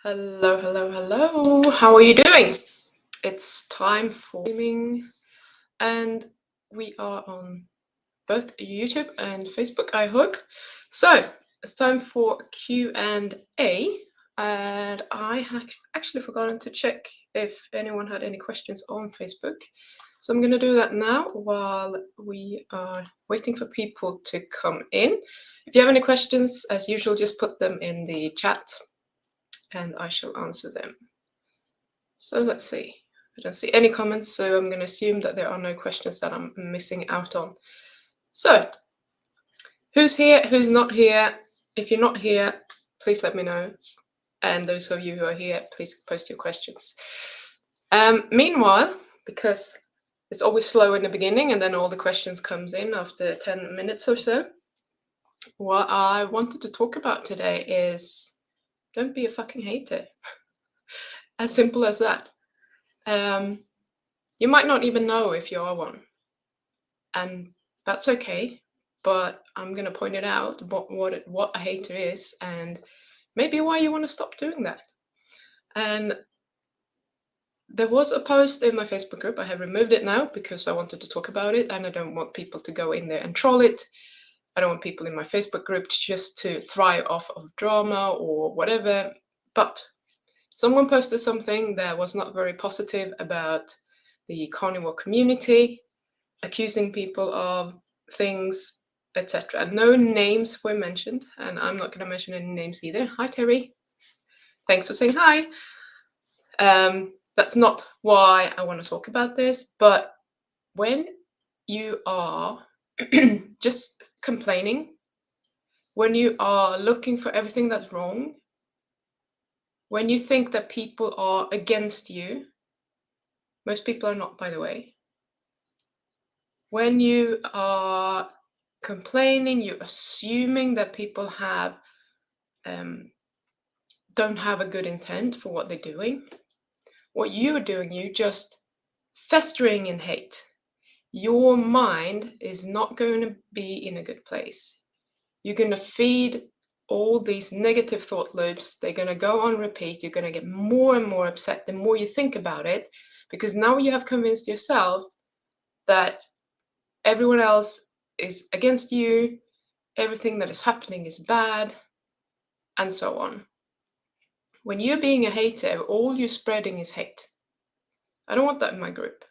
Hello, hello, hello. How are you doing? It's time for streaming, and we are on both YouTube and Facebook, I hope. So it's time for Q&A, and I had actually forgotten to check if anyone had any questions on Facebook. So I'm going to do that now while we are waiting for people to come in. If you have any questions, as usual, just put them in the chat and I shall answer them. So let's see. I don't see any comments, so I'm going to assume that there are no questions that I'm missing out on. So, who's here, who's not here? If you're not here, please let me know. And those of you who are here, please post your questions. Meanwhile, because it's always slow in the beginning and then all the questions comes in after 10 minutes or so, what I wanted to talk about today is don't be a fucking hater. As simple as that. You might not even know if you are one, and that's okay, but I'm going to point it out what a hater is and maybe why you want to stop doing that. And there was a post in my Facebook group. I have removed it now because I wanted to talk about it and I don't want people to go in there and troll it. I don't want people in my Facebook group to thrive off of drama or whatever. But someone posted something that was not very positive about the carnivore community, accusing people of things, etc. No names were mentioned, and I'm not going to mention any names either. Hi, Terry. Thanks for saying hi. That's not why I want to talk about this, but when you are just complaining, when you are looking for everything that's wrong, when you think that people are against you, most people are not, by the way. When you are complaining, you're assuming that people don't have a good intent for what they're doing. What you're doing, you're just festering in hate. Your mind is not going to be in a good place. You're going to feed all these negative thought loops. They're going to go on repeat. You're going to get more and more upset the more you think about it, because now you have convinced yourself that everyone else is against you, everything that is happening is bad, and so on. When you're being a hater, all you're spreading is hate. I don't want that in my group.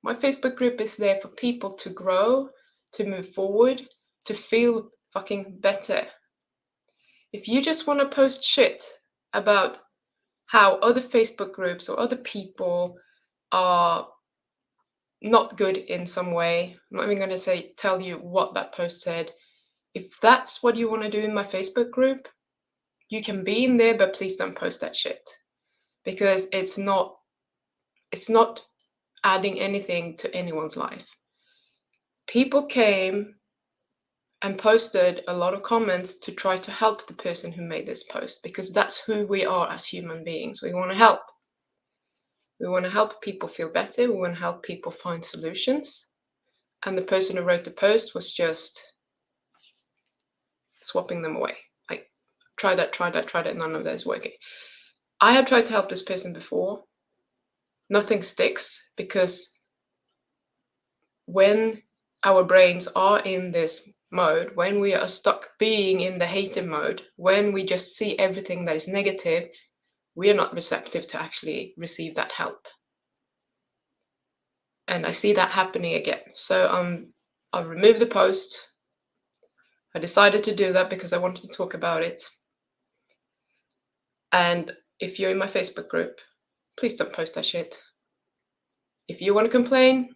My Facebook group is there for people to grow, to move forward, to feel fucking better. If you just want to post shit about how other Facebook groups or other people are not good in some way, I'm not even going to tell you what that post said. If that's what you want to do in my Facebook group, you can be in there, but please don't post that shit, because it's not adding anything to anyone's life. People came and posted a lot of comments to try to help the person who made this post, because that's who we are as human beings. We want to help. We want to help people feel better. We want to help people find solutions. And the person who wrote the post was just swapping them away. Like, try that, none of that is working. I have tried to help this person before. Nothing sticks, because when our brains are in this mode, when we are stuck being in the hater mode, when we just see everything that is negative, we are not receptive to actually receive that help. And I see that happening again. So I'll remove the post. I decided to do that because I wanted to talk about it. And if you're in my Facebook group, please don't post that shit. If you want to complain,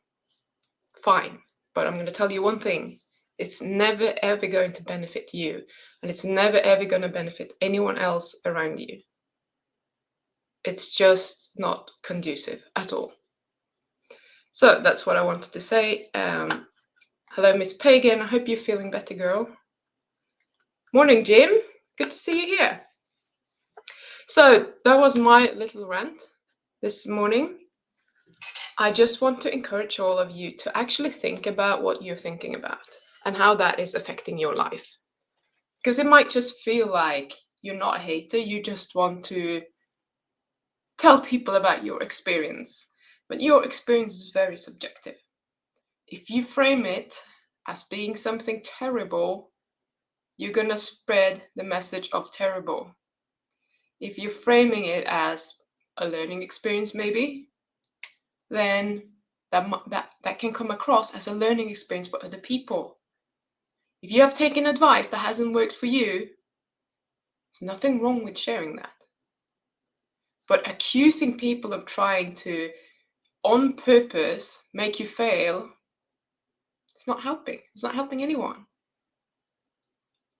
fine. But I'm going to tell you one thing. It's never, ever going to benefit you. And it's never, ever going to benefit anyone else around you. It's just not conducive at all. So that's what I wanted to say. Hello, Miss Pagan. I hope you're feeling better, girl. Morning, Jim. Good to see you here. So that was my little rant this morning. I just want to encourage all of you to actually think about what you're thinking about and how that is affecting your life. Because it might just feel like You're not a hater. You just want to tell people about your experience. But your experience is very subjective. If you frame it as being something terrible, you're going to spread the message of terrible. If you're framing it as a learning experience, maybe, then that can come across as a learning experience for other people. If you have taken advice that hasn't worked for you, there's nothing wrong with sharing that. But accusing people of trying to, on purpose, make you fail, it's not helping. It's not helping anyone.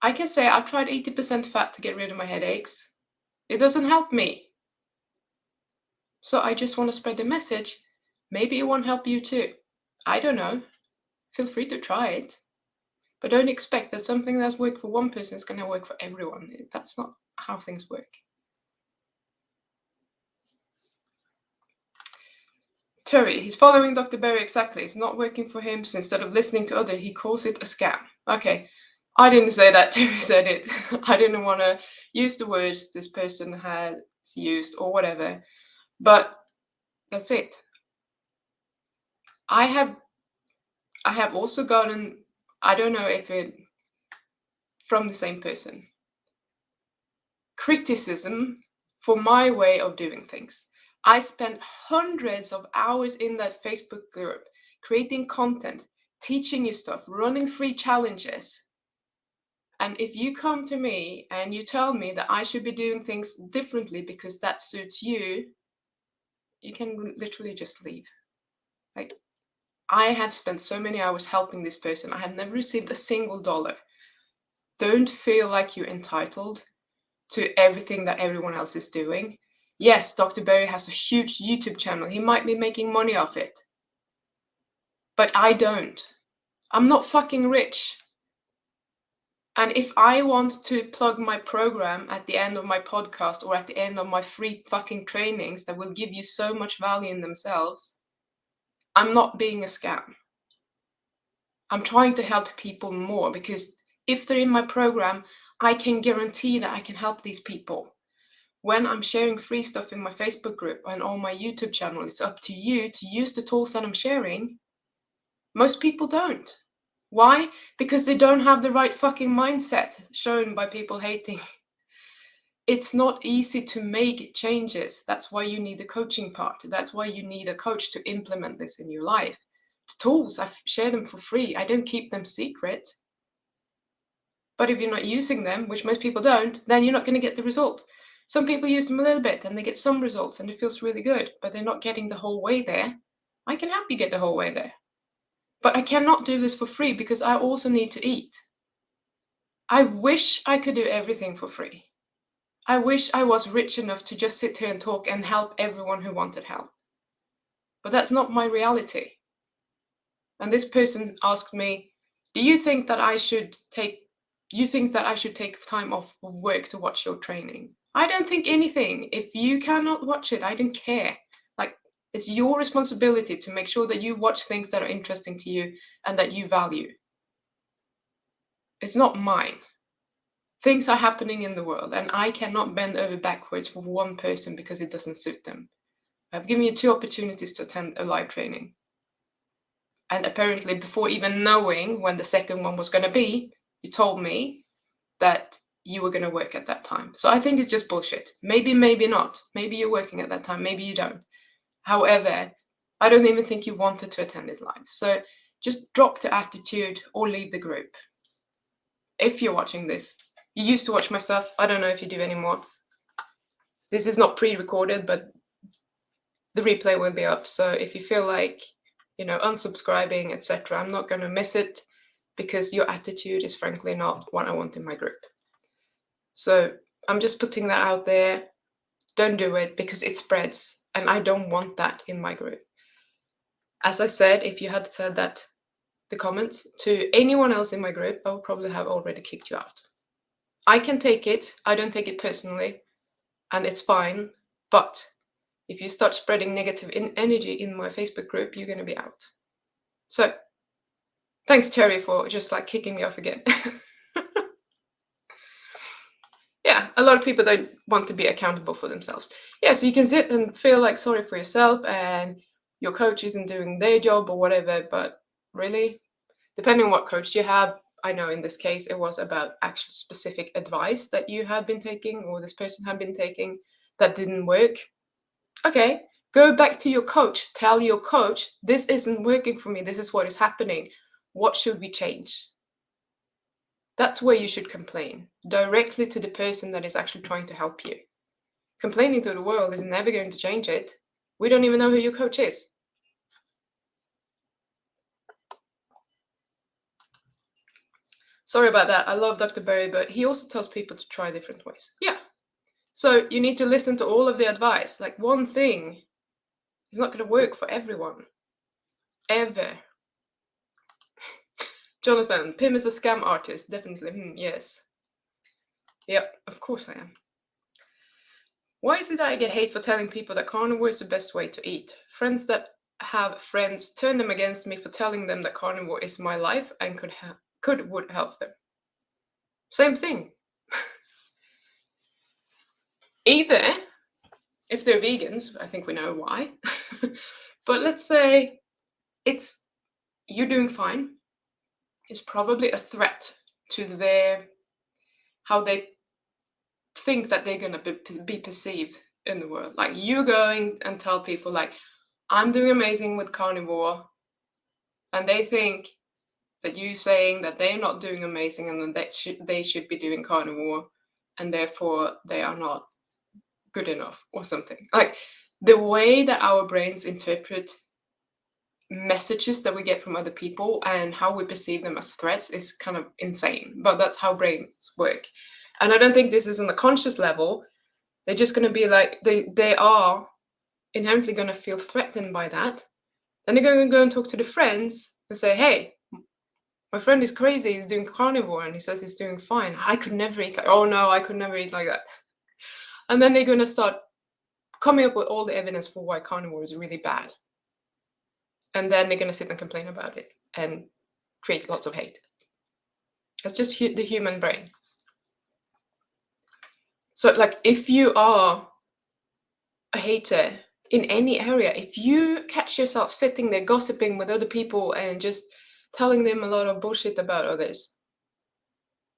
I can say I've tried 80% fat to get rid of my headaches. It doesn't help me. So I just want to spread the message. Maybe it won't help you too. I don't know. Feel free to try it. But don't expect that something that's worked for one person is going to work for everyone. That's not how things work. Terry, he's following Dr. Berry exactly. It's not working for him, so instead of listening to others, he calls it a scam. Okay, I didn't say that. Terry said it. I didn't want to use the words this person has used or whatever. But that's it. I have also gotten, I don't know if it, from the same person, criticism for my way of doing things. I spent hundreds of hours in that Facebook group creating content, teaching you stuff, running free challenges. And if you come to me and you tell me that I should be doing things differently because that suits you, you can literally just leave. Like, I have spent so many hours helping this person. I have never received a single dollar. Don't feel like you're entitled to everything that everyone else is doing. Yes, Dr. Berry has a huge YouTube channel. He might be making money off it. But I don't. I'm not fucking rich. And if I want to plug my program at the end of my podcast or at the end of my free fucking trainings that will give you so much value in themselves, I'm not being a scam. I'm trying to help people more because if they're in my program, I can guarantee that I can help these people. When I'm sharing free stuff in my Facebook group and on my YouTube channel, it's up to you to use the tools that I'm sharing. Most people don't. Why? Because they don't have the right fucking mindset shown by people hating. It's not easy to make changes. That's why you need the coaching part. That's why you need a coach to implement this in your life. The tools, I share them for free. I don't keep them secret. But if you're not using them, which most people don't, then you're not going to get the result. Some people use them a little bit and they get some results and it feels really good, but they're not getting the whole way there. I can help you get the whole way there. But I cannot do this for free because I also need to eat. I wish I could do everything for free. I wish I was rich enough to just sit here and talk and help everyone who wanted help. But that's not my reality. And this person asked me, do you think that I should take time off of work to watch your training? I don't think anything. If you cannot watch it, I don't care. Like, it's your responsibility to make sure that you watch things that are interesting to you and that you value. It's not mine. Things are happening in the world, and I cannot bend over backwards for one person because it doesn't suit them. I've given you 2 opportunities to attend a live training. And apparently, before even knowing when the second one was going to be, you told me that you were going to work at that time. So I think it's just bullshit. Maybe, maybe not. Maybe you're working at that time. Maybe you don't. However, I don't even think you wanted to attend it live. So just drop the attitude or leave the group. If you're watching this, you used to watch my stuff. I don't know if you do anymore. This is not pre-recorded, but the replay will be up. So if you feel like, unsubscribing, etc., I'm not going to miss it because your attitude is frankly not what I want in my group. So I'm just putting that out there. Don't do it because it spreads, and I don't want that in my group. As I said, if you had said that, the comments, to anyone else in my group, I would probably have already kicked you out. I can take it. I don't take it personally, and it's fine. But if you start spreading negative energy in my Facebook group, you're going to be out. So thanks, Terry, for just kicking me off again. Yeah, a lot of people don't want to be accountable for themselves. Yeah, so you can sit and feel like sorry for yourself and your coach isn't doing their job or whatever, but really, depending on what coach you have, I know in this case it was about actual specific advice that you had been taking or this person had been taking that didn't work. Okay, go back to your coach. Tell your coach, this isn't working for me. This is what is happening. What should we change? That's where you should complain directly to the person that is actually trying to help you. Complaining to the world is never going to change it. We don't even know who your coach is. Sorry about that. I love Dr. Berry, but he also tells people to try different ways. Yeah. So you need to listen to all of the advice. Like one thing is not going to work for everyone. Ever. Jonathan, Pim is a scam artist. Definitely. Yes. Yep, of course I am. Why is it that I get hate for telling people that carnivore is the best way to eat? Friends that have friends turn them against me for telling them that carnivore is my life and would help them. Same thing. Either, if they're vegans, I think we know why. But let's say it's you're doing fine. It's probably a threat to how they think that they're gonna be perceived in the world. Like you going and tell people like, I'm doing amazing with carnivore, and they think that you saying that they're not doing amazing and that they should be doing carnivore, and therefore they are not good enough or something. Like the way that our brains interpret messages that we get from other people and how we perceive them as threats is kind of insane. But that's how brains work. And I don't think this is on a conscious level. They're just going to be like they are inherently going to feel threatened by that. Then they're going to go and talk to the friends and say, hey, my friend is crazy, he's doing carnivore and he says he's doing fine. I could never eat like, oh no, I could never eat like that. And then they're going to start coming up with all the evidence for why carnivore is really bad. And then they're going to sit and complain about it and create lots of hate. That's just the human brain. So like if you are a hater in any area, if you catch yourself sitting there gossiping with other people and just telling them a lot of bullshit about others,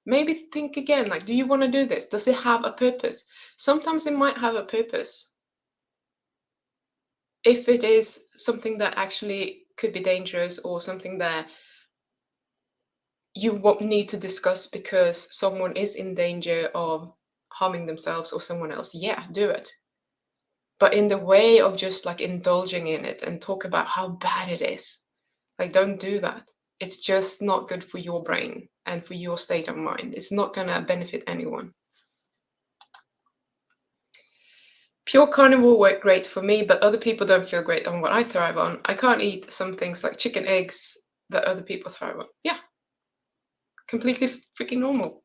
maybe think again, like, do you want to do this? Does it have a purpose? Sometimes it might have a purpose. If it is something that actually could be dangerous or something that you won't need to discuss because someone is in danger of harming themselves or someone else, yeah, do it. But in the way of just like indulging in it and talk about how bad it is, like, don't do that. It's just not good for your brain and for your state of mind. It's not going to benefit anyone. Pure carnivore worked great for me, but other people don't feel great on what I thrive on. I can't eat some things like chicken eggs that other people thrive on. Yeah, completely freaking normal.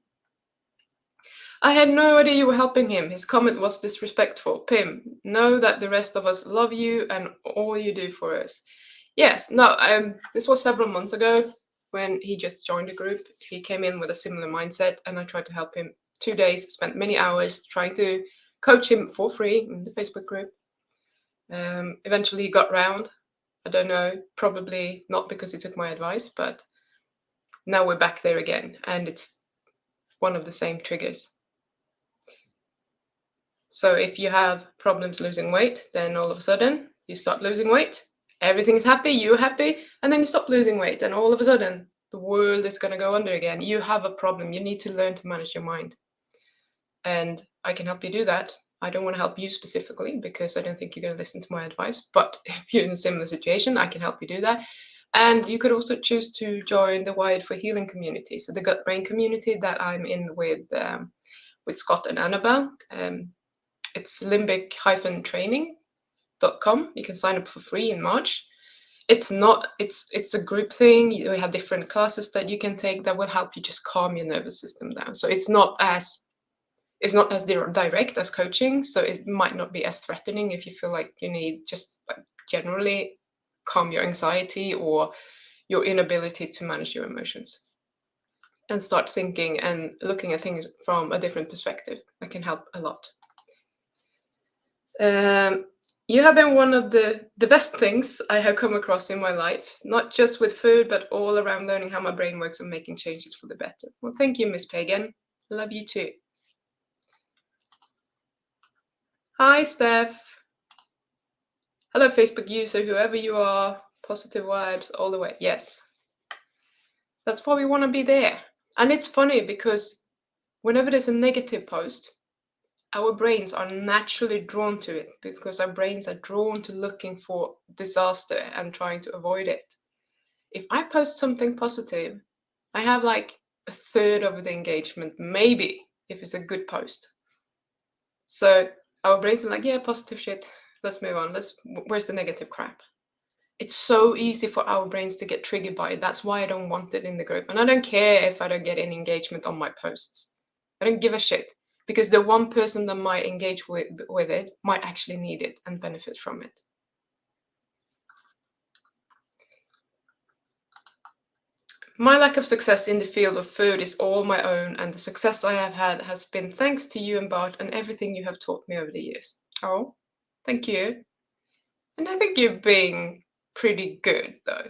I had no idea you were helping him. His comment was disrespectful. Pim, know that the rest of us love you and all you do for us. Yes, no, this was several months ago when he just joined the group. He came in with a similar mindset and I tried to help him. 2 days, spent many hours trying to coach him for free in the Facebook group. Eventually he got round. I don't know, probably not because he took my advice, but now we're back there again and it's one of the same triggers. So if you have problems losing weight, then all of a sudden you start losing weight. Everything is happy, you're happy, and then you stop losing weight, and all of a sudden the world is going to go under again. You have a problem. You need to learn to manage your mind. And I can help you do that. I don't want to help you specifically because I don't think you're going to listen to my advice. But if you're in a similar situation, I can help you do that. And you could also choose to join the Wired for Healing community. So the gut brain community that I'm in with Scott and Annabelle. It's limbic-training.com. You can sign up for free in March. It's a group thing. We have different classes that you can take that will help you just calm your nervous system down. So it's not as direct as coaching. So it might not be as threatening if you feel like you need just like generally calm your anxiety or your inability to manage your emotions. and start thinking and looking at things from a different perspective. That can help a lot. You have been one of the best things I have come across in my life, not just with food, but all around learning how my brain works and making changes for the better. Well, thank you, Miss Pagan. Love you too. Hi, Steph. Hello, Facebook user, whoever you are. Positive vibes all the way. Yes. That's why we want to be there. And it's funny because whenever there's a negative post, our brains are naturally drawn to it because our brains are drawn to looking for disaster and trying to avoid it. If I post something positive, I have like a third of the engagement, maybe, if it's a good post. So our brains are like, yeah, positive shit. Let's move on. Where's the negative crap? It's so easy for our brains to get triggered by it. That's why I don't want it in the group. And I don't care if I don't get any engagement on my posts. I don't give a shit. Because the one person that might engage with it might actually need it and benefit from it. My lack of success in the field of food is all my own, and the success I have had has been thanks to you and Bart and everything you have taught me over the years. Oh, thank you. And I think you're being pretty good, though.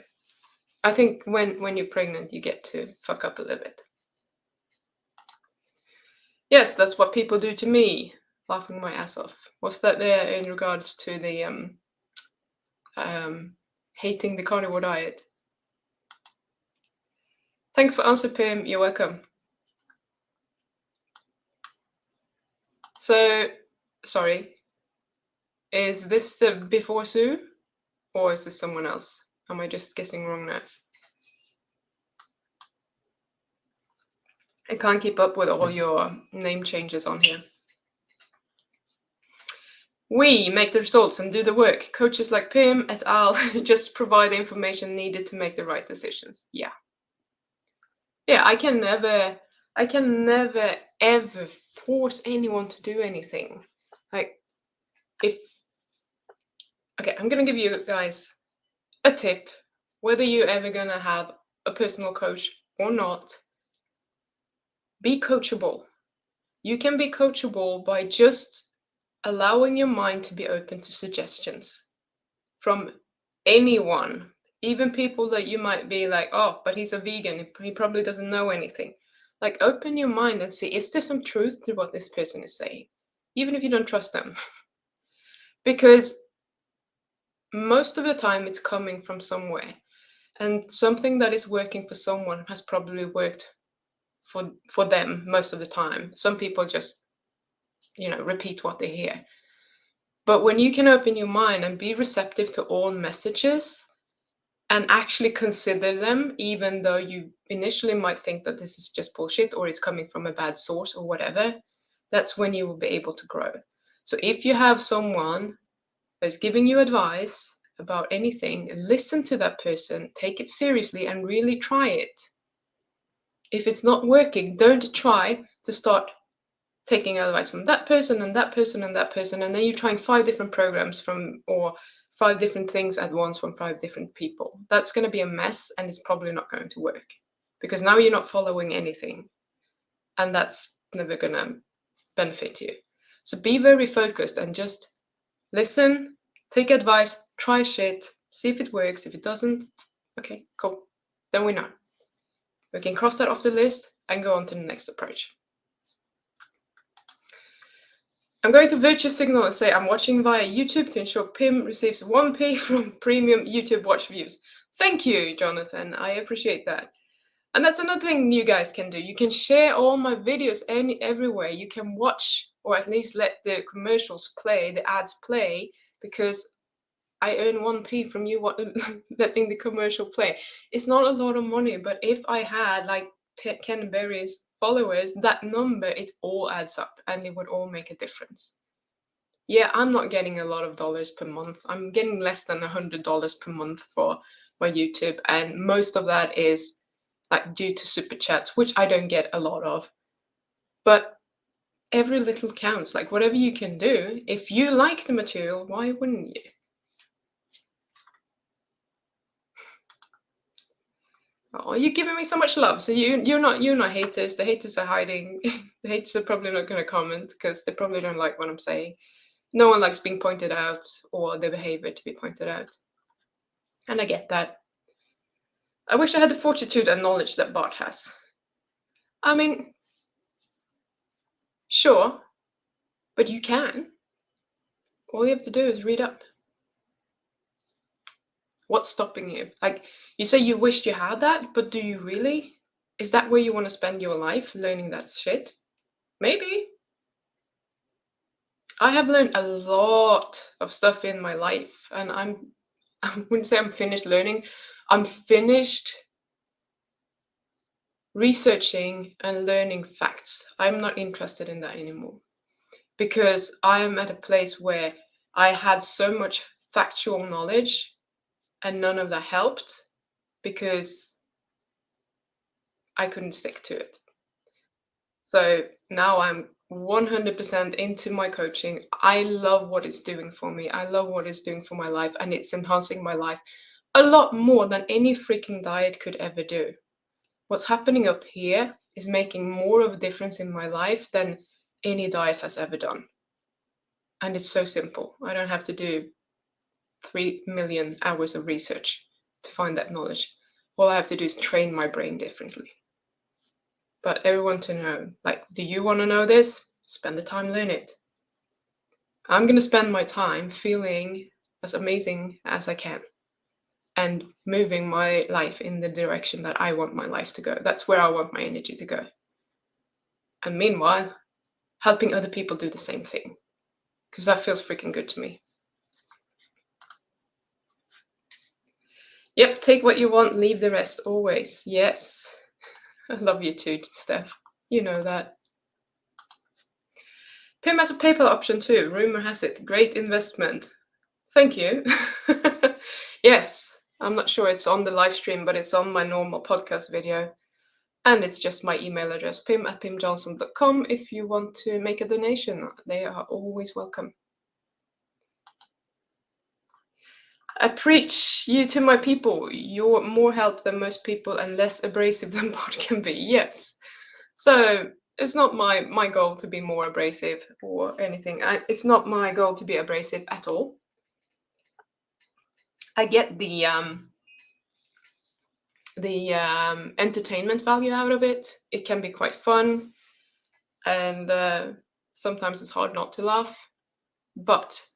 I think when you're pregnant, you get to fuck up a little bit. Yes, that's what people do to me, laughing my ass off. Was that there in regards to the hating the carnivore diet? Thanks for answer, Pim. You're welcome. So, sorry. Is this the before Sue? Or is this someone else? Am I just guessing wrong now? I can't keep up with all your name changes on here. We make the results and do the work. Coaches like Pim et al. Just provide the information needed to make the right decisions. Yeah. Yeah, I can never ever force anyone to do anything. Like, okay, I'm gonna give you guys a tip, whether you're ever gonna have a personal coach or not. Be coachable. You can be coachable by just allowing your mind to be open to suggestions from anyone, even people that you might be like, oh, but he's a vegan, he probably doesn't know anything. Like, open your mind and see, is there some truth to what this person is saying, even if you don't trust them? Because most of the time it's coming from somewhere, and something that is working for someone has probably worked for them most of the time. Some people just, repeat what they hear. But when you can open your mind and be receptive to all messages and actually consider them, even though you initially might think that this is just bullshit or it's coming from a bad source or whatever, that's when you will be able to grow. So if you have someone that's giving you advice about anything, listen to that person, take it seriously, and really try it. If it's not working, don't try to start taking advice from that person and that person and that person, and then you're trying 5 different programs or 5 different things at once from 5 different people. That's going to be a mess, and it's probably not going to work because now you're not following anything, and that's never going to benefit you. So be very focused and just listen, take advice, try shit, see if it works. If it doesn't, okay, cool. Then we know. We can cross that off the list and go on to the next approach. I'm going to virtue signal and say I'm watching via YouTube to ensure Pim receives 1p from premium YouTube watch views. Thank you, Jonathan. I appreciate that. And that's another thing you guys can do. You can share all my videos everywhere. You can watch, or at least let the commercials play, the ads play, because I earn 1p from you letting the commercial play. It's not a lot of money, but if I had like Ken Berry's followers, that number, it all adds up and it would all make a difference. Yeah, I'm not getting a lot of dollars per month. I'm getting less than $100 per month for my YouTube, and most of that is like due to super chats, which I don't get a lot of. But every little counts. Like, whatever you can do, if you like the material, why wouldn't you? Oh, you're giving me so much love. So you're not haters. The haters are hiding. The haters are probably not going to comment because they probably don't like what I'm saying. No one likes being pointed out or their behavior to be pointed out. And I get that. I wish I had the fortitude and knowledge that Bart has. I mean, sure, but you can. All you have to do is read up. What's stopping you? Like, you say you wished you had that, but do you really? Is that where you want to spend your life, learning that shit? Maybe. I have learned a lot of stuff in my life, and I wouldn't say I'm finished learning. I'm finished researching and learning facts. I'm not interested in that anymore because I'm at a place where I had so much factual knowledge and none of that helped because I couldn't stick to it. So now I'm 100% into my coaching. I love what it's doing for me. I love what it's doing for my life, and it's enhancing my life a lot more than any freaking diet could ever do. What's happening up here is making more of a difference in my life than any diet has ever done. And it's so simple. I don't have to do 3 million hours of research to find that knowledge. All I have to do is train my brain differently. But everyone to know, like, do you want to know this? Spend the time, learn it. I'm going to spend my time feeling as amazing as I can and moving my life in the direction that I want my life to go. That's where I want my energy to go. And meanwhile, helping other people do the same thing, because that feels freaking good to me. Yep, take what you want, leave the rest always. Yes. I love you too, Steph. You know that. Pim has a PayPal option too. Rumor has it. Great investment. Thank you. Yes, I'm not sure it's on the live stream, but it's on my normal podcast video. And it's just my email address, pim@pimjohnson.com, if you want to make a donation. They are always welcome. I preach you to my people. You're more help than most people and less abrasive than Bart can be. Yes. So it's not my goal to be more abrasive or anything. It's not my goal to be abrasive at all. I get the entertainment value out of it. It can be quite fun, and sometimes it's hard not to laugh. But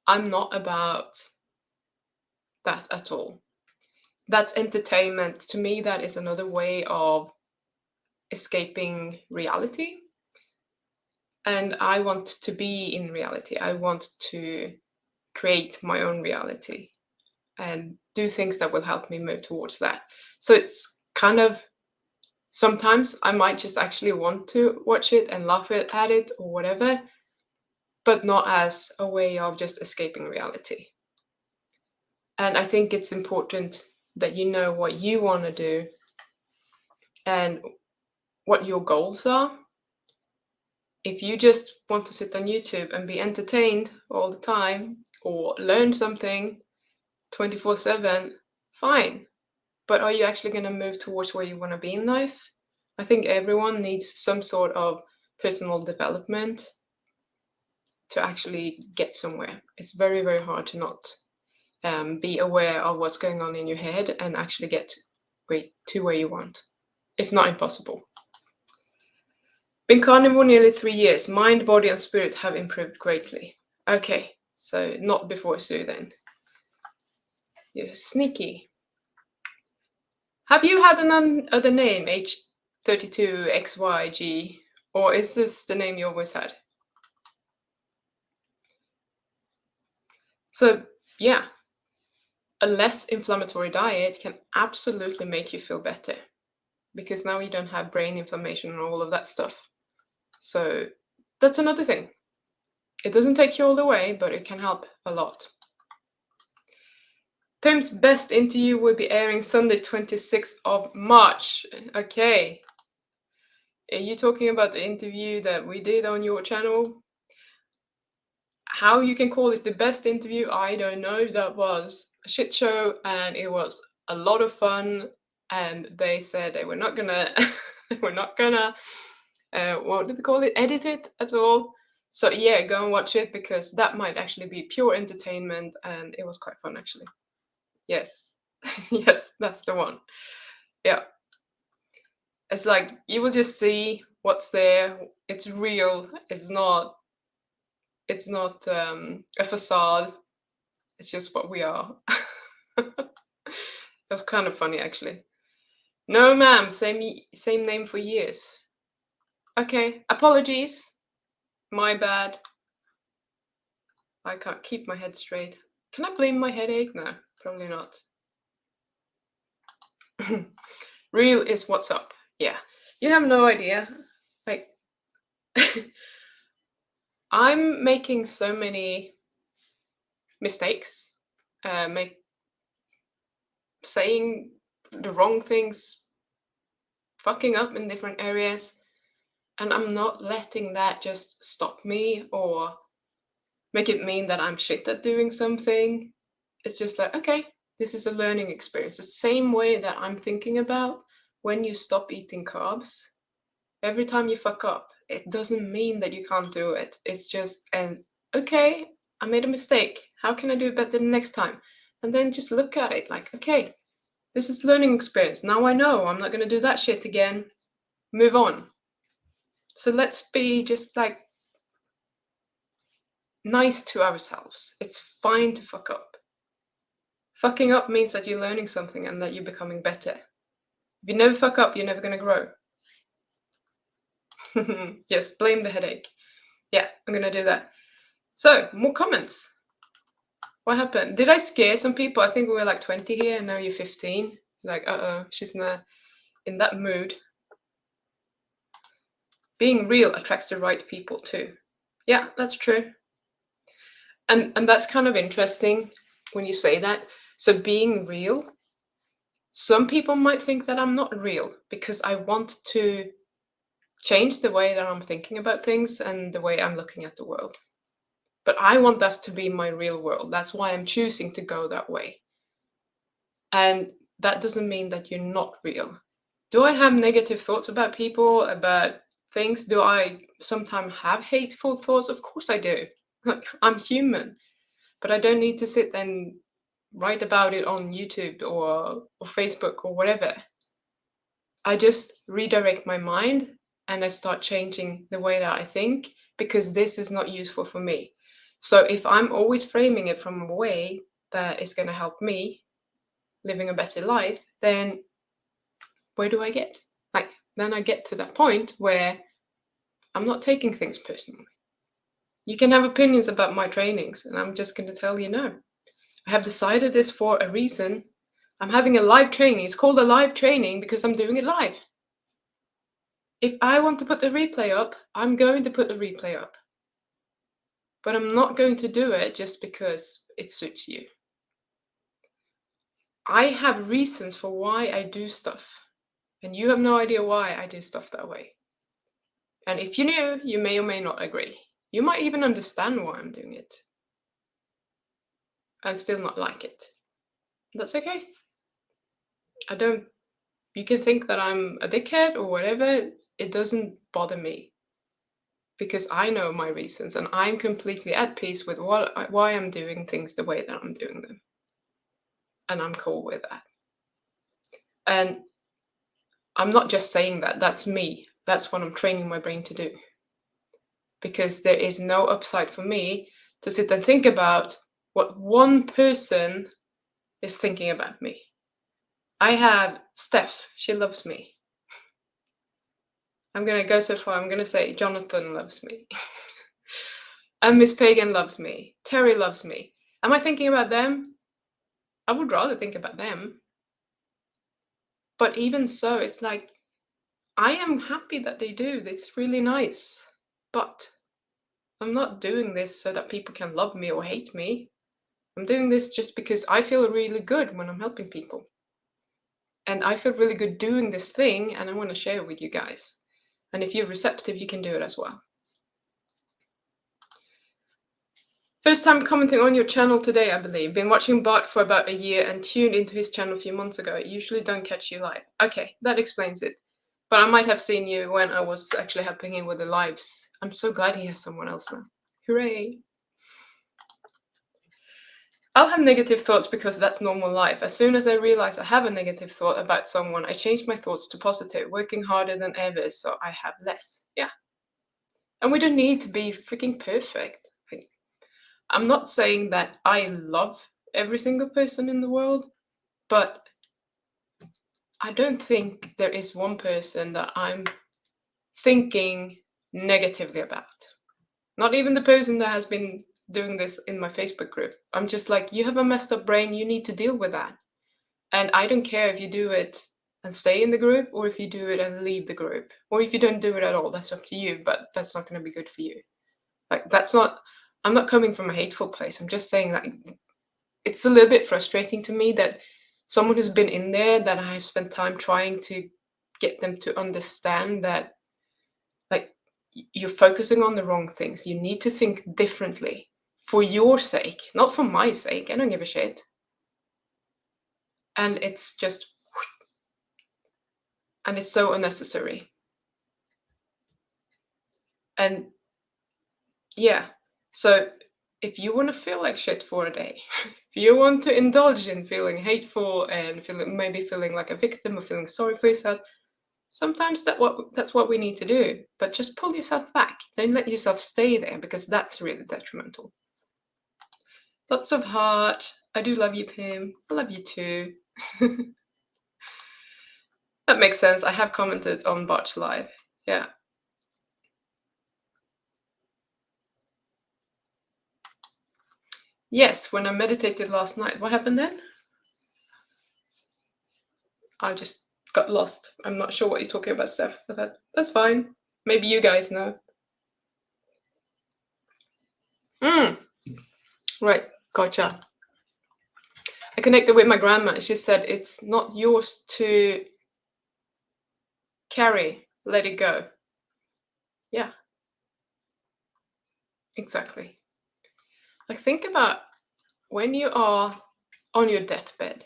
I'm not about that at all. That's entertainment. To me, that is another way of escaping reality. And I want to be in reality. I want to create my own reality and do things that will help me move towards that. So it's kind of, sometimes I might just actually want to watch it and laugh at it or whatever, but not as a way of just escaping reality. And I think it's important that you know what you want to do and what your goals are. If you just want to sit on YouTube and be entertained all the time or learn something 24/7, fine. But are you actually going to move towards where you want to be in life? I think everyone needs some sort of personal development to actually get somewhere. It's very, very hard to not be aware of what's going on in your head and actually get to where you want, if not impossible. Been carnivore nearly 3 years. Mind, body, and spirit have improved greatly. Okay, so not before Sue then. You're sneaky. Have you had another name, H32XYG, or is this the name you always had? So, yeah, a less inflammatory diet can absolutely make you feel better because now you don't have brain inflammation and all of that stuff. So, that's another thing. It doesn't take you all the way, but it can help a lot. Pim's best interview will be airing Sunday, 26th of March. Okay. Are you talking about the interview that we did on your channel? How you can call it the best interview, I don't know. That was a shit show and it was a lot of fun and they said they were not gonna, they were not gonna, what do we call it? Edit it at all. So yeah, go and watch it because that might actually be pure entertainment, and it was quite fun actually. Yes, yes, that's the one. Yeah, it's like you will just see what's there. It's real. It's not a facade. It's just what we are. That's kind of funny, actually. No, ma'am. Same name for years. Okay. Apologies. My bad. I can't keep my head straight. Can I blame my headache? No, probably not. Real is what's up. Yeah. You have no idea. Like, I'm making so many mistakes, make saying the wrong things, fucking up in different areas, and I'm not letting that just stop me or make it mean that I'm shit at doing something. It's just like, okay, this is a learning experience. The same way that I'm thinking about when you stop eating carbs, every time you fuck up, it doesn't mean that you can't do it. It's just, and okay, I made a mistake. How can I do it better next time? And then just look at it like, okay, this is learning experience. Now I know I'm not going to do that shit again. Move on. So let's be just like nice to ourselves. It's fine to fuck up. Fucking up means that you're learning something and that you're becoming better. If you never fuck up, you're never going to grow. Yes, blame the headache. Yeah, I'm going to do that. So, more comments. What happened? Did I scare some people? I think we were like 20 here and now you're 15. Like, uh-oh, she's in that mood. Being real attracts the right people too. Yeah, that's true. And that's kind of interesting when you say that. So being real, some people might think that I'm not real because I want to change the way that I'm thinking about things and the way I'm looking at the world. But I want that to be my real world. That's why I'm choosing to go that way. And that doesn't mean that you're not real. Do I have negative thoughts about people, about things? Do I sometimes have hateful thoughts? Of course I do. I'm human. But I don't need to sit and write about it on YouTube or Facebook or whatever. I just redirect my mind and I start changing the way that I think because this is not useful for me. So if I'm always framing it from a way that is going to help me living a better life, then where do I get? Like, then I get to that point where I'm not taking things personally. You can have opinions about my trainings, and I'm just going to tell you no. I have decided this for a reason. I'm having a live training. It's called a live training because I'm doing it live. If I want to put the replay up, I'm going to put the replay up. But I'm not going to do it just because it suits you. I have reasons for why I do stuff, and you have no idea why I do stuff that way. And if you knew, you may or may not agree. You might even understand why I'm doing it and still not like it. That's okay. You can think that I'm a dickhead or whatever. It doesn't bother me because I know my reasons and I'm completely at peace with why I'm doing things the way that I'm doing them. And I'm cool with that. And I'm not just saying that, that's me. That's what I'm training my brain to do. Because there is no upside for me to sit and think about what one person is thinking about me. I have Steph, she loves me. I'm going to go so far, I'm going to say Jonathan loves me. And Miss Pagan loves me. Terry loves me. Am I thinking about them? I would rather think about them. But even so, it's like, I am happy that they do. It's really nice. But I'm not doing this so that people can love me or hate me. I'm doing this just because I feel really good when I'm helping people. And I feel really good doing this thing, and I want to share it with you guys. And if you're receptive, you can do it as well. First time commenting on your channel today, I believe. Been watching Bart for about a year and tuned into his channel a few months ago. I usually don't catch you live. Okay, that explains it. But I might have seen you when I was actually helping him with the lives. I'm so glad he has someone else now. Hooray! I'll have negative thoughts because that's normal life. As soon as I realize I have a negative thought about someone, I change my thoughts to positive, working harder than ever so I have less. Yeah. And we don't need to be freaking perfect. I'm not saying that I love every single person in the world, but I don't think there is one person that I'm thinking negatively about. Not even the person that has been doing this in my Facebook group. I'm just like, you have a messed up brain, you need to deal with that. And I don't care if you do it and stay in the group, or if you do it and leave the group, or if you don't do it at all, that's up to you, but that's not going to be good for you. Like, I'm not coming from a hateful place. I'm just saying that it's a little bit frustrating to me that someone who's been in there, that I have spent time trying to get them to understand that, like, you're focusing on the wrong things. You need to think differently for your sake, not for my sake. I don't give a shit. And it's just, and it's so unnecessary. And yeah, so if you want to feel like shit for a day, if you want to indulge in feeling hateful and maybe feeling like a victim or feeling sorry for yourself, sometimes that's what we need to do. But just pull yourself back. Don't let yourself stay there, because that's really detrimental. Lots of heart. I do love you, Pim. I love you too. That makes sense. I have commented on Bart's live. Yeah. Yes, when I meditated last night. What happened then? I just got lost. I'm not sure what you're talking about, Steph, but that's fine. Maybe you guys know. Right, gotcha. I connected with my grandma. She said it's not yours to carry. Let it go. Yeah, exactly. Like, think about when you are on your deathbed.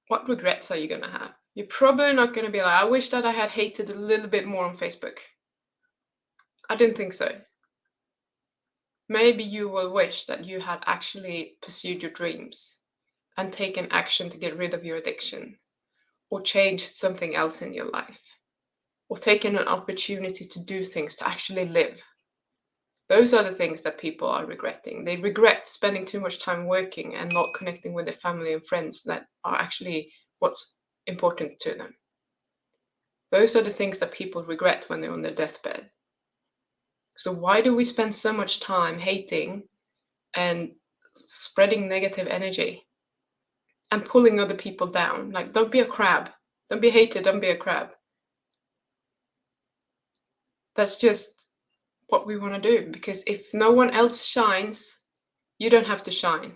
What regrets are you going to have? You're probably not going to be like, I wish that I had hated a little bit more on Facebook. I don't think so. Maybe you will wish that you had actually pursued your dreams and taken action to get rid of your addiction, or changed something else in your life, or taken an opportunity to do things, to actually live. Those are the things that people are regretting. They regret spending too much time working and not connecting with their family and friends that are actually what's important to them. Those are the things that people regret when they're on their deathbed. So why do we spend so much time hating and spreading negative energy and pulling other people down? Like, don't be a crab. Don't be hated, don't be a crab. That's just what we want to do, because if no one else shines, you don't have to shine.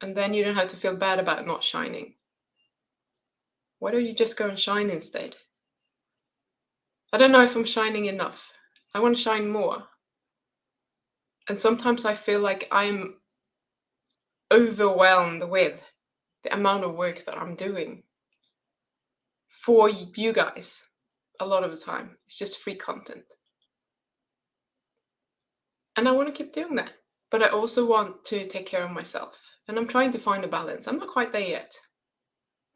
And then you don't have to feel bad about not shining. Why don't you just go and shine instead? I don't know if I'm shining enough. I want to shine more. And sometimes I feel like I'm overwhelmed with the amount of work that I'm doing for you guys. A lot of the time, it's just free content. And I want to keep doing that. But I also want to take care of myself. And I'm trying to find a balance. I'm not quite there yet.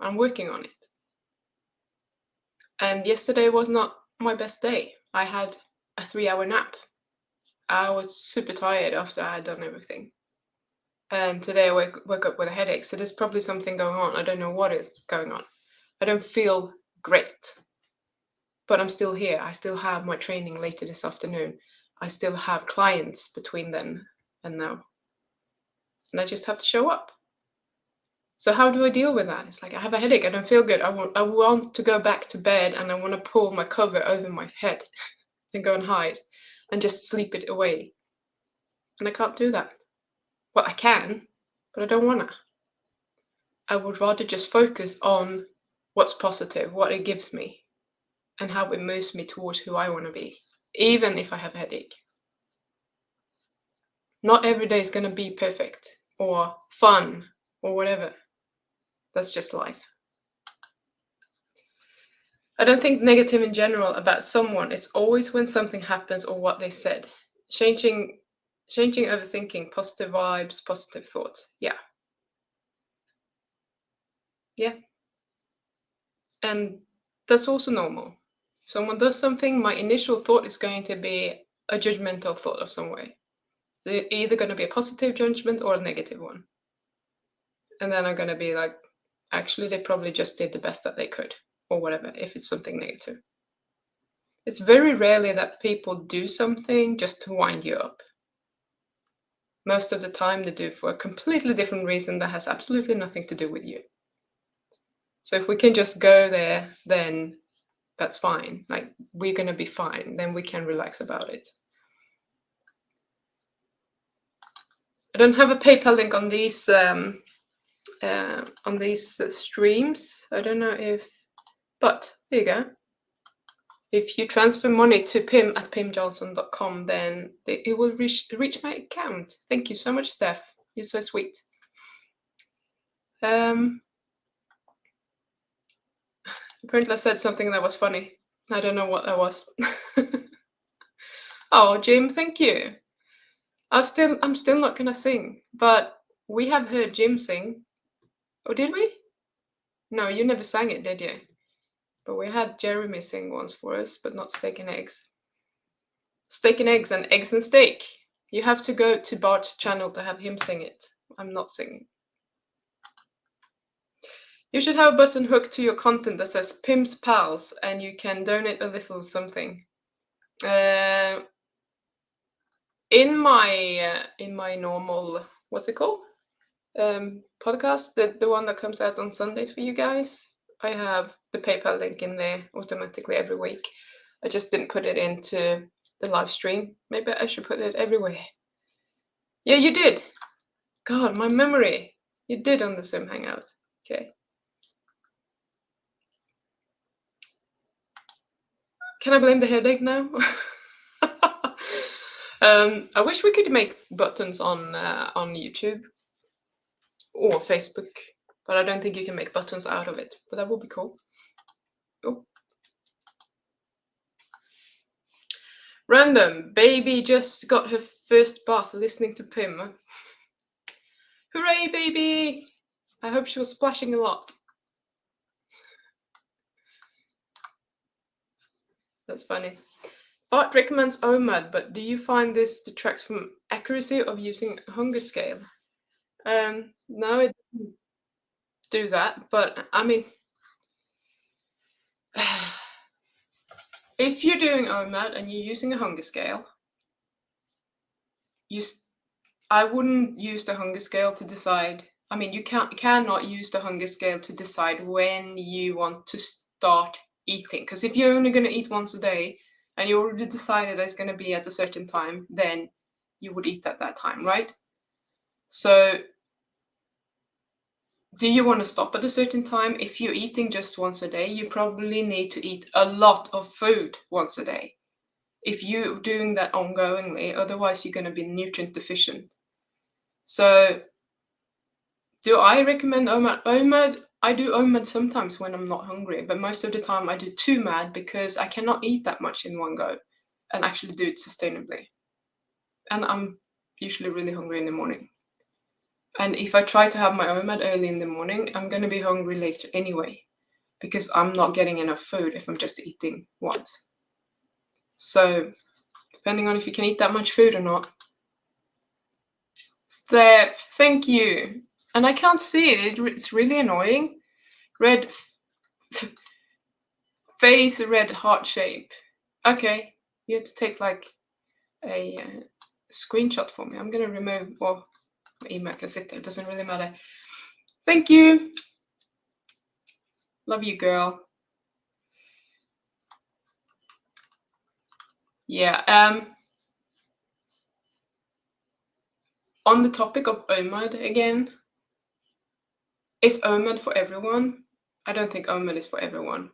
I'm working on it. And yesterday was not my best day. I had a 3-hour nap. I was super tired after I had done everything. And today I woke up with a headache. So there's probably something going on. I don't know what is going on. I don't feel great. But I'm still here. I still have my training later this afternoon. I still have clients between then and now. And I just have to show up. So how do I deal with that? It's like, I have a headache. I don't feel good. I want to go back to bed, and I want to pull my cover over my head and go and hide and just sleep it away. And I can't do that. Well, I can, but I don't want to. I would rather just focus on what's positive, what it gives me, and how it moves me towards who I want to be, even if I have a headache. Not every day is going to be perfect or fun or whatever. That's just life. I don't think negative in general about someone. It's always when something happens or what they said. Changing overthinking, positive vibes, positive thoughts. Yeah. Yeah. And that's also normal. If someone does something, my initial thought is going to be a judgmental thought of some way. They're either going to be a positive judgment or a negative one. And then I'm going to be like, actually, they probably just did the best that they could, or whatever, if it's something negative. It's very rarely that people do something just to wind you up. Most of the time, they do for a completely different reason that has absolutely nothing to do with you. So if we can just go there, then that's fine. Like, we're going to be fine. Then we can relax about it. I don't have a PayPal link on these streams. I don't know if, but here you go. If you transfer money to pim@pimjohnson.com, then it will reach my account. Thank you so much, Steph. You're so sweet. Apparently I said something that was funny. I don't know what that was. Oh, Jim, thank you. I'm still not gonna sing, but we have heard Jim sing. Oh, did we? No, you never sang it, did you? But we had Jeremy sing once for us, but not steak and eggs. Steak and eggs and eggs and steak. You have to go to Bart's channel to have him sing it. I'm not singing. You should have a button hooked to your content that says Pim's Pals, and you can donate a little something. In my normal, what's it called? Podcast, the one that comes out on Sundays for you guys. I have the PayPal link in there automatically every week. I just didn't put it into the live stream. Maybe I should put it everywhere. Yeah, you did. God, my memory. You did on the Zoom Hangout. Okay. Can I blame the headache now? I wish we could make buttons on YouTube or Facebook, but I don't think you can make buttons out of it. But that would be cool. Oh. Random baby just got her first bath listening to Pim. Hooray, baby! I hope she was splashing a lot. That's funny. Bart recommends OMAD, but do you find this detracts from accuracy of using a hunger scale? No, it doesn't do that, but I mean, if you're doing OMAD and you're using a hunger scale, I wouldn't use the hunger scale to decide. I mean, you cannot use the hunger scale to decide when you want to start eating. Because if you're only going to eat once a day and you already decided it's going to be at a certain time, then you would eat at that time, right? So do you want to stop at a certain time? If you're eating just once a day, you probably need to eat a lot of food once a day. If you're doing that ongoingly, otherwise you're going to be nutrient deficient. So do I recommend OMAD? OMAD, I do OMAD sometimes when I'm not hungry, but most of the time I do 2MAD because I cannot eat that much in one go and actually do it sustainably. And I'm usually really hungry in the morning. And if I try to have my OMAD early in the morning, I'm going to be hungry later anyway, because I'm not getting enough food if I'm just eating once. So, depending on if you can eat that much food or not. Steph, thank you. And I can't see it. It's really annoying. Red face, red heart shape. Okay, you have to take like a screenshot for me. I'm going to remove, or my email can sit there. It doesn't really matter. Thank you. Love you, girl. Yeah. On the topic of OMAD again, is OMAD for everyone? I don't think OMAD is for everyone.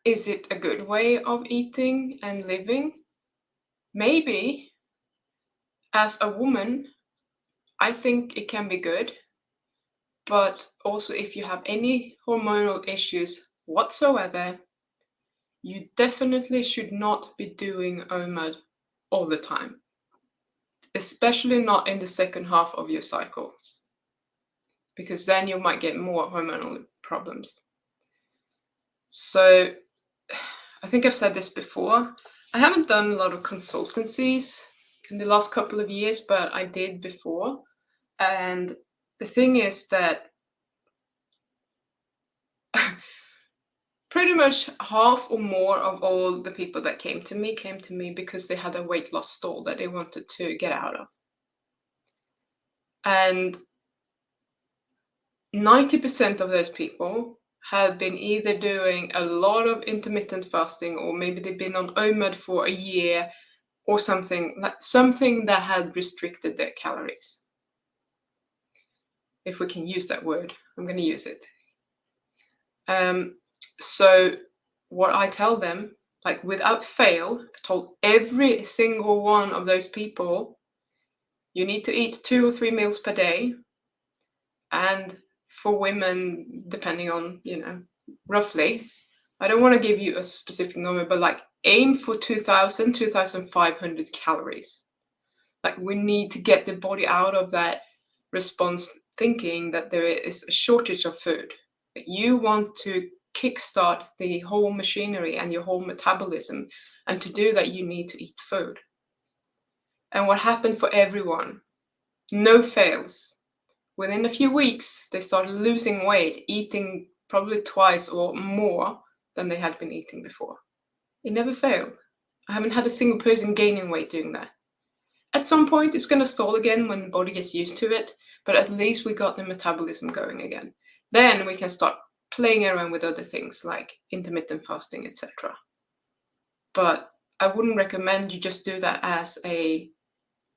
Is it a good way of eating and living? maybe as a woman, I think it can be good. But also, if you have any hormonal issues whatsoever, you definitely should not be doing OMAD all the time, especially not in the second half of your cycle, because then you might get more hormonal problems. So I think I've said this before. I haven't done a lot of consultancies in the last couple of years, but I did before. And the thing is that pretty much half or more of all the people that came to me because they had a weight loss stall that they wanted to get out of. And 90% of those people have been either doing a lot of intermittent fasting, or maybe they've been on OMAD for a year or something that had restricted their calories. If we can use that word, I'm going to use it. So what I tell them, like without fail, I told every single one of those people, you need to eat 2 or 3 meals per day. And for women, depending on, roughly, I don't want to give you a specific number, but like aim for 2,000, 2,500 calories. Like we need to get the body out of that response thinking that there is a shortage of food. You want to kickstart the whole machinery and your whole metabolism. And to do that, you need to eat food. And what happened for everyone, no fails. Within a few weeks, they started losing weight, eating probably twice or more than they had been eating before. It never failed. I haven't had a single person gaining weight doing that. At some point, it's going to stall again when the body gets used to it, but at least we got the metabolism going again. Then we can start playing around with other things like intermittent fasting, etc. But I wouldn't recommend you just do that as a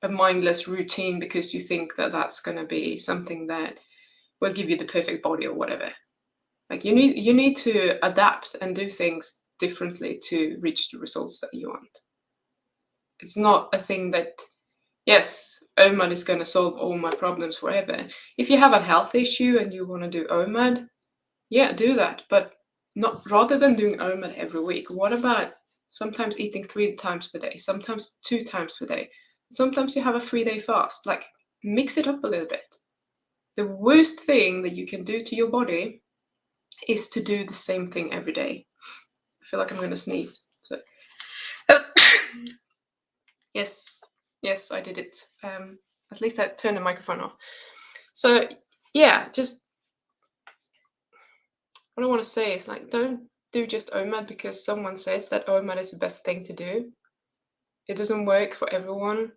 mindless routine because you think that that's going to be something that will give you the perfect body or whatever. Like you need to adapt and do things differently to reach the results that you want. It's not a thing that, yes, OMAD is going to solve all my problems forever. If you have a health issue and you want to do OMAD, yeah, do that. But not rather than doing OMAD every week. What about sometimes eating 3 times per day, sometimes 2 times per day? Sometimes you have a 3-day fast. Like mix it up a little bit. The worst thing that you can do to your body is to do the same thing every day. I feel like I'm going to sneeze. So. Yes, I did it. At least I turned the microphone off. So yeah, just what I want to say is like, don't do just OMAD because someone says that OMAD is the best thing to do. It doesn't work for everyone.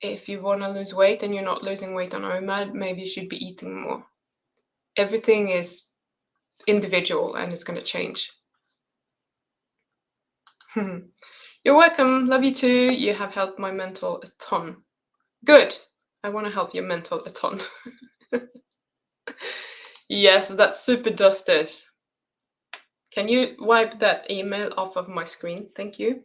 If you want to lose weight and you're not losing weight on OMAD, maybe you should be eating more. Everything is individual and it's going to change. You're welcome. Love you too. You have helped my mental a ton. Good. I want to help your mental a ton. Yes, that's super dusters. Can you wipe that email off of my screen? Thank you.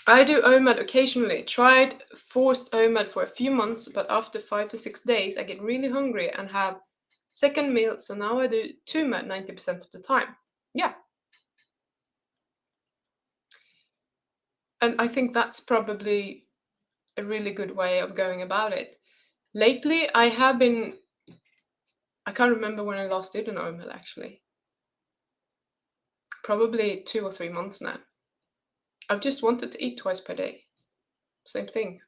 I do OMAD occasionally. Tried forced OMAD for a few months, but after 5 to 6 days, I get really hungry and have second meal. So now I do 2MAD 90% of the time. Yeah. And I think that's probably a really good way of going about it. Lately, I can't remember when I last did an OMAD actually. Probably 2 or 3 months now. I've just wanted to eat twice per day. Same thing.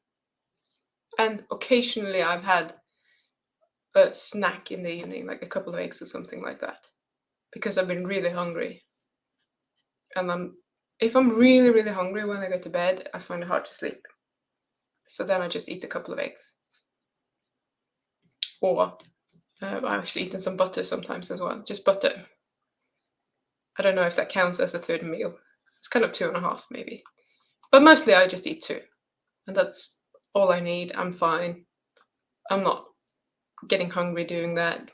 And occasionally I've had a snack in the evening, like a couple of eggs or something like that, because I've been really hungry. And if I'm really, really hungry when I go to bed, I find it hard to sleep. So then I just eat a couple of eggs. Or I've actually eaten some butter sometimes as well, just butter. I don't know if that counts as a third meal. It's kind of 2.5 maybe. But mostly I just eat 2. And that's all I need. I'm fine. I'm not getting hungry doing that.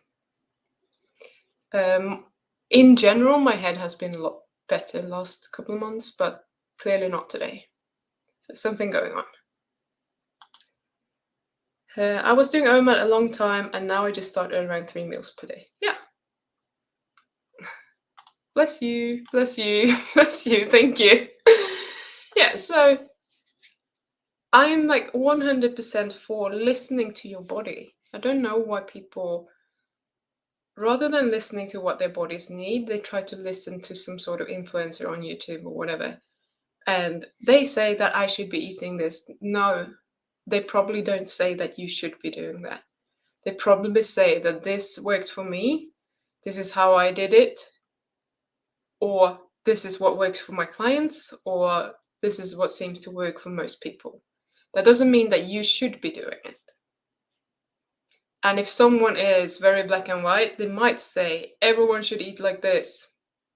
In general, my head has been a lot better last couple of months, but clearly not today. So something going on. I was doing OMAD a long time, and now I just started around 3 meals per day. Yeah. Bless you, bless you, bless you, thank you. Yeah, so I'm like 100% for listening to your body. I don't know why people, rather than listening to what their bodies need, they try to listen to some sort of influencer on YouTube or whatever. And they say that I should be eating this. No, they probably don't say that you should be doing that. They probably say that this worked for me, this is how I did it, or this is what works for my clients, or this is what seems to work for most people. That doesn't mean that you should be doing it. And if someone is very black and white, they might say everyone should eat like this,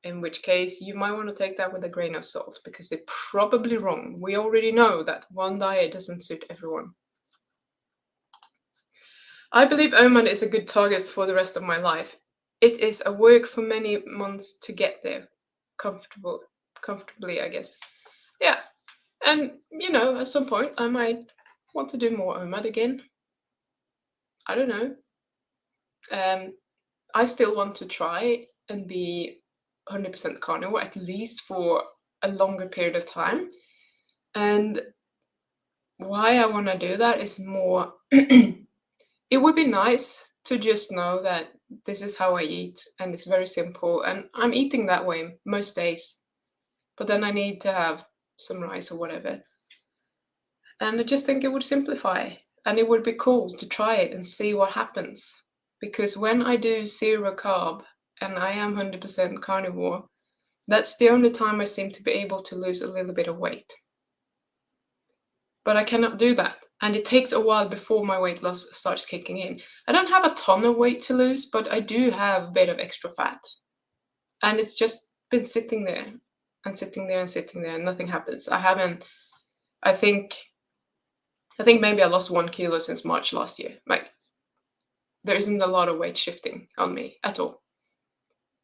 in which case you might want to take that with a grain of salt, because they're probably wrong. We already know that one diet doesn't suit everyone. I believe OMAD is a good target for the rest of my life. It is a work for many months to get there, comfortably, I guess. Yeah, and at some point I might want to do more OMAD again. I don't know. I still want to try and be 100% carnivore, at least for a longer period of time. And why I want to do that is more, it would be nice to just know that this is how I eat and it's very simple. And I'm eating that way most days. But then I need to have some rice or whatever. And I just think it would simplify. And it would be cool to try it and see what happens. Because when I do zero carb and I am 100% carnivore, that's the only time I seem to be able to lose a little bit of weight. But I cannot do that. And it takes a while before my weight loss starts kicking in. I don't have a ton of weight to lose, but I do have a bit of extra fat. And it's just been sitting there and sitting there and sitting there and nothing happens. I think maybe I lost 1 kilo since March last year. Like, there isn't a lot of weight shifting on me at all.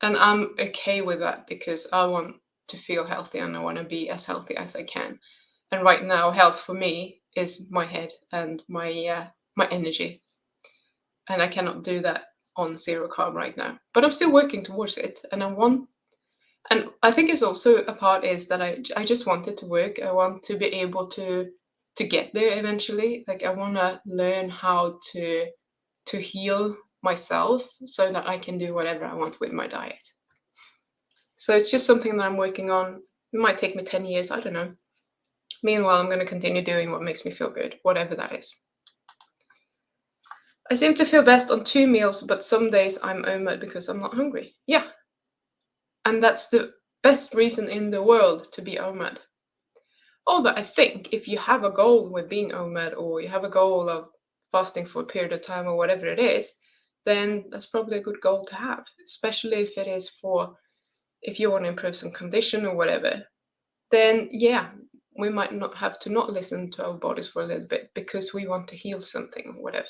And I'm okay with that because I want to feel healthy and I want to be as healthy as I can. And right now, health for me is my head and my energy. And I cannot do that on zero carb right now. But I'm still working towards it. And I think it's also a part is that I just want it to work. I want to be able to get there eventually. Like, I want to learn how to heal myself so that I can do whatever I want with my diet. So it's just something that I'm working on. It might take me 10 years, I don't know. Meanwhile, I'm going to continue doing what makes me feel good, whatever that is. I seem to feel best on 2 meals, but some days I'm OMAD because I'm not hungry. Yeah. And that's the best reason in the world to be OMAD. Although I think if you have a goal with being OMAD, or you have a goal of fasting for a period of time or whatever it is, then that's probably a good goal to have, especially if it is if you want to improve some condition or whatever. Then yeah, we might not have to not listen to our bodies for a little bit because we want to heal something or whatever.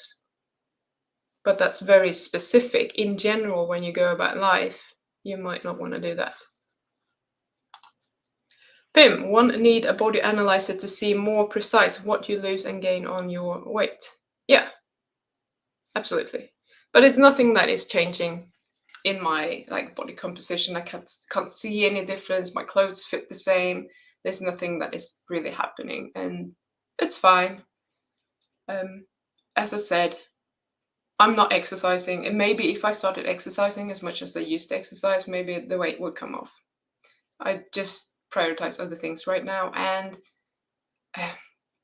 But that's very specific. In general, when you go about life, you might not want to do that. Pim, one need a body analyzer to see more precise what you lose and gain on your weight. Yeah, absolutely. But it's nothing that is changing in my body composition. I can't see any difference. My clothes fit the same. There's nothing that is really happening, and it's fine. As I said, I'm not exercising, and maybe if I started exercising as much as I used to exercise, maybe the weight would come off. I just prioritize other things right now, and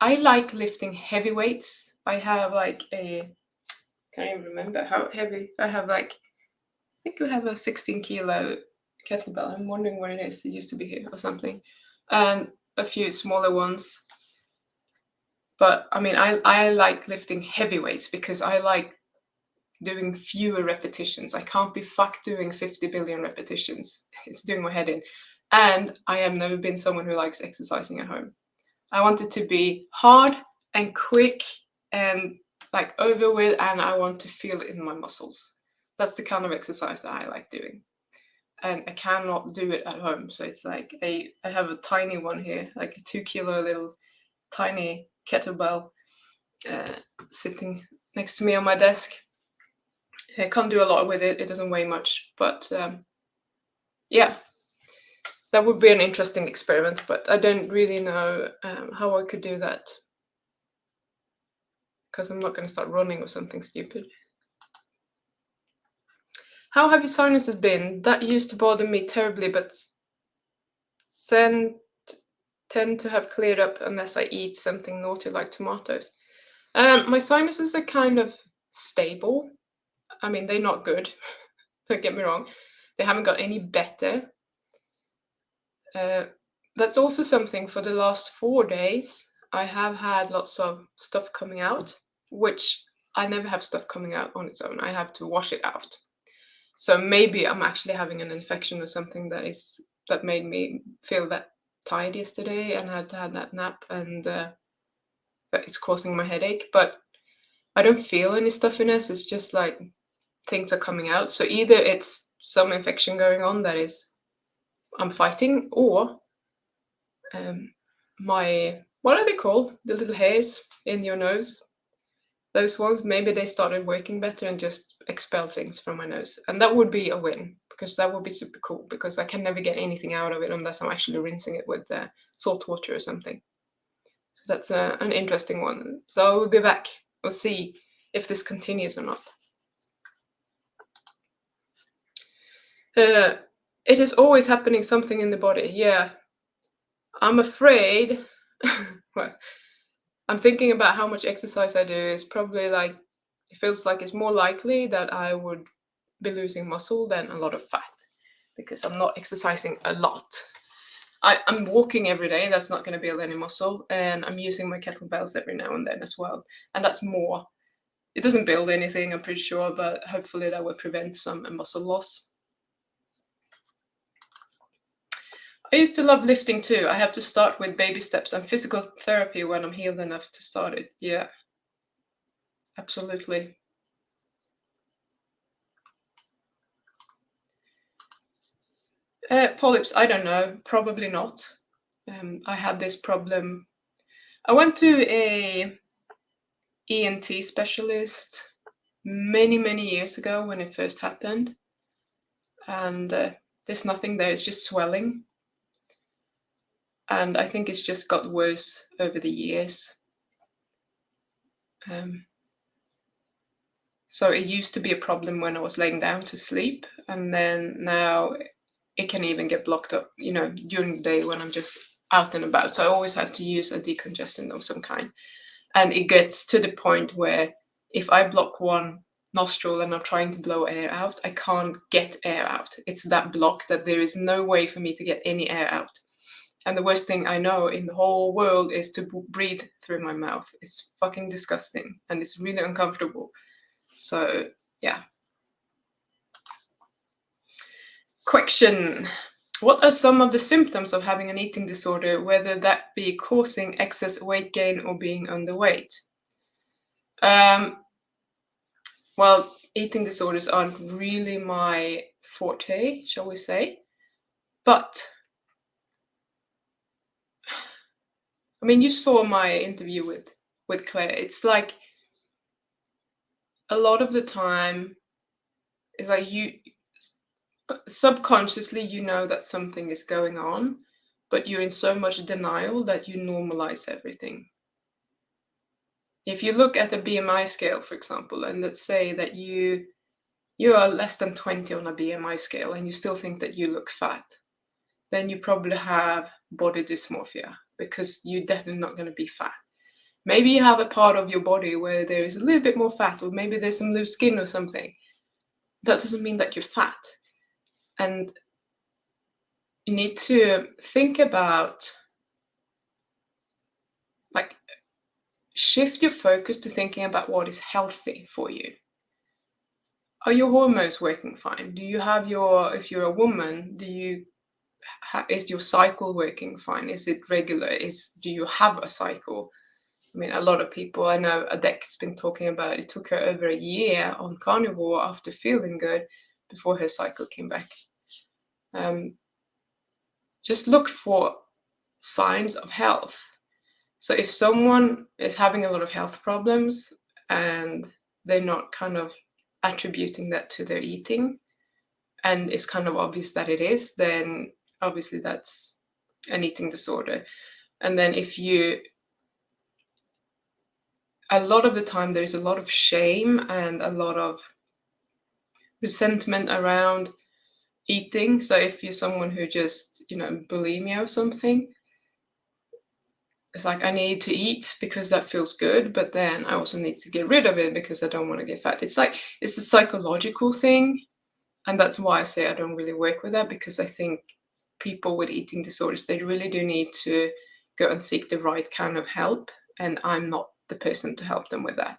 I like lifting heavy weights. I have can't even remember how heavy. I think we have a 16 kilo kettlebell. I'm wondering what it is. It used to be here or something, and a few smaller ones. But I mean, I like lifting heavy weights because I like doing fewer repetitions. I can't be fucked doing 50 billion repetitions. It's doing my head in. And I have never been someone who likes exercising at home. I want it to be hard and quick and over with, and I want to feel it in my muscles. That's the kind of exercise that I like doing. and I cannot do it at home. So it's like I have a tiny one here, like a 2 kilo little tiny kettlebell sitting next to me on my desk. I can't do a lot with it. It doesn't weigh much, but yeah, that would be an interesting experiment. But I don't really know how I could do that because I'm not going to start running or something stupid. How have your sinuses been? That used to bother me terribly, but tend to have cleared up unless I eat something naughty like tomatoes. My sinuses are kind of stable. I mean, they're not good. Don't get me wrong. They haven't got any better. That's also something for the last 4 days. I have had lots of stuff coming out, which I never have stuff coming out on its own. I have to wash it out. So maybe I'm actually having an infection or something that made me feel that tired yesterday and had to have that nap, and that it's causing my headache. But I don't feel any stuffiness. It's just like things are coming out. So either it's some infection going on that is I'm fighting, or my, what are they called? The little hairs in your nose. Those ones, maybe they started working better and just expel things from my nose. And that would be a win, because that would be super cool, because I can never get anything out of it unless I'm actually rinsing it with salt water or something. So that's an interesting one. So we'll be back. We'll see if this continues or not. It is always happening something in the body. Yeah, I'm afraid. Well, I'm thinking about how much exercise I do. It's probably like, it feels like it's more likely that I would be losing muscle than a lot of fat, because I'm not exercising a lot. I'm walking every day. That's not going to build any muscle, and I'm using my kettlebells every now and then as well. And that's more. It doesn't build anything, I'm pretty sure, but hopefully that will prevent some muscle loss. I used to love lifting too. I have to start with baby steps and physical therapy when I'm healed enough to start it. Yeah, absolutely. Polyps, I don't know. Probably not. I had this problem. I went to a ENT specialist many years ago when it first happened, and there's nothing there. It's just swelling, and I think it's just got worse over the years. So it used to be a problem when I was laying down to sleep, and then now it can even get blocked up, during the day when I'm just out and about. So I always have to use a decongestant of some kind. And it gets to the point where if I block one nostril and I'm trying to blow air out, I can't get air out. It's that blocked that there is no way for me to get any air out. And the worst thing I know in the whole world is to breathe through my mouth. It's fucking disgusting, and it's really uncomfortable. So, yeah. Question. What are some of the symptoms of having an eating disorder, whether that be causing excess weight gain or being underweight? Well, eating disorders aren't really my forte, shall we say. But, I mean, you saw my interview with Claire. It's like a lot of the time, it's like you subconsciously you know that something is going on, but you're in so much denial that you normalize everything. If you look at a BMI scale, for example, and let's say that you are less than 20 on a BMI scale and you still think that you look fat, then you probably have body dysmorphia, because you're definitely not going to be fat. Maybe you have a part of your body where there is a little bit more fat, or maybe there's some loose skin or something. That doesn't mean that you're fat. And you need to think about, like, shift your focus to thinking about what is healthy for you. Are your hormones working fine? Do you have if you're a woman, is your cycle working fine? Is it regular? Do you have a cycle? I mean, a lot of people, I know Adek's been talking about, it took her over a year on carnivore after feeling good before her cycle came back. just look for signs of health. So if someone is having a lot of health problems and they're not kind of attributing that to their eating, and it's kind of obvious that it is, then obviously that's an eating disorder. And then a lot of the time there's a lot of shame and a lot of resentment around eating. So if you're someone who just, bulimia or something, it's like, I need to eat because that feels good, but then I also need to get rid of it because I don't want to get fat. It's like, it's a psychological thing. And that's why I say I don't really work with that, because I think people with eating disorders, they really do need to go and seek the right kind of help. And I'm not the person to help them with that.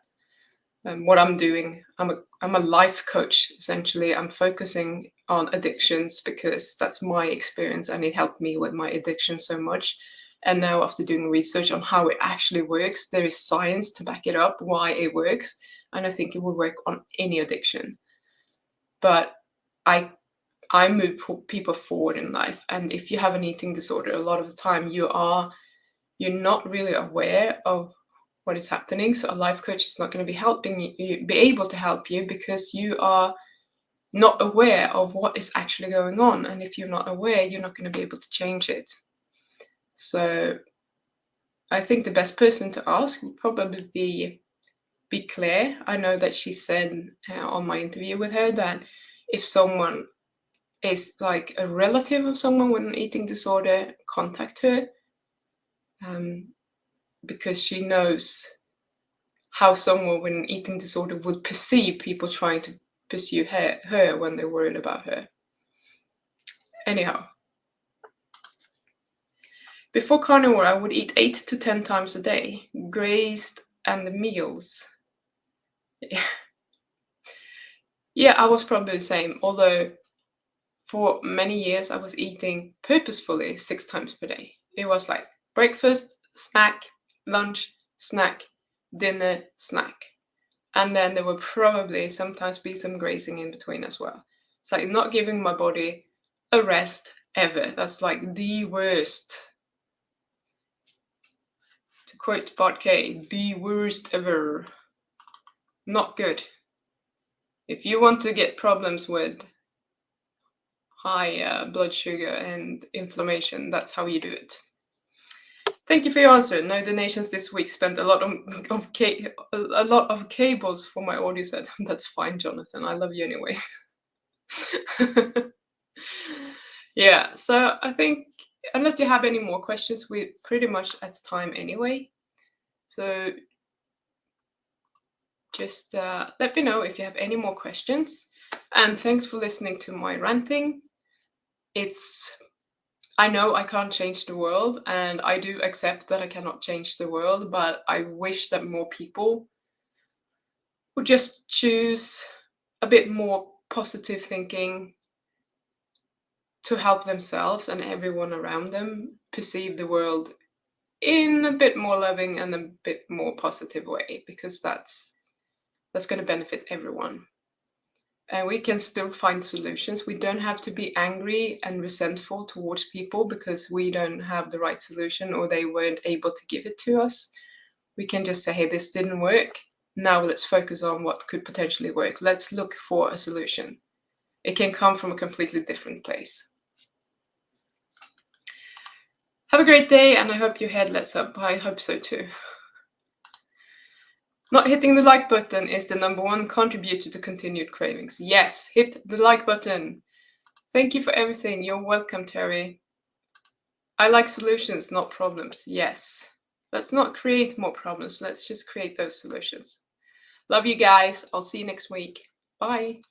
What I'm doing, I'm a life coach, essentially. I'm focusing on addictions because that's my experience and it helped me with my addiction so much. And now, after doing research on how it actually works, there is science to back it up why it works. And I think it will work on any addiction. But I move people forward in life. And if you have an eating disorder, a lot of the time you're not really aware of what is happening. So a life coach is not going to be helping you be able to help you because you are not aware of what is actually going on. And if you're not aware, you're not going to be able to change it. So I think the best person to ask would probably be Claire. I know that she said on my interview with her that if someone is like a relative of someone with an eating disorder, contact her, because she knows how someone with an eating disorder would perceive people trying to pursue her when they're worried about her. Anyhow, before carnivore, I would eat 8 to 10 times a day, grazed and the meals. Yeah, I was probably the same, although for many years I was eating purposefully 6 times per day. It was like breakfast, snack, lunch, snack, dinner, snack. And then there will probably sometimes be some grazing in between as well. It's like not giving my body a rest ever. That's like the worst. To quote Bart K, the worst ever. Not good. If you want to get problems with high blood sugar and inflammation, that's how you do it. Thank you for your answer. No donations this week. Spent a lot of cables for my audio set. That's fine, Jonathan. I love you anyway. Yeah, so I think unless you have any more questions, we're pretty much at time anyway. So just let me know if you have any more questions. And thanks for listening to my ranting. I know I can't change the world, and I do accept that I cannot change the world, but I wish that more people would just choose a bit more positive thinking to help themselves and everyone around them perceive the world in a bit more loving and a bit more positive way, because that's going to benefit everyone. And we can still find solutions. We don't have to be angry and resentful towards people because we don't have the right solution or they weren't able to give it to us. We can just say, hey, this didn't work. Now let's focus on what could potentially work. Let's look for a solution. It can come from a completely different place. Have a great day, and I hope your head lets up. I hope so too. Not hitting the like button is the #1 contributor to continued cravings. Yes, hit the like button. Thank you for everything. You're welcome, Terry. I like solutions, not problems. Yes. Let's not create more problems. Let's just create those solutions. Love you guys. I'll see you next week. Bye.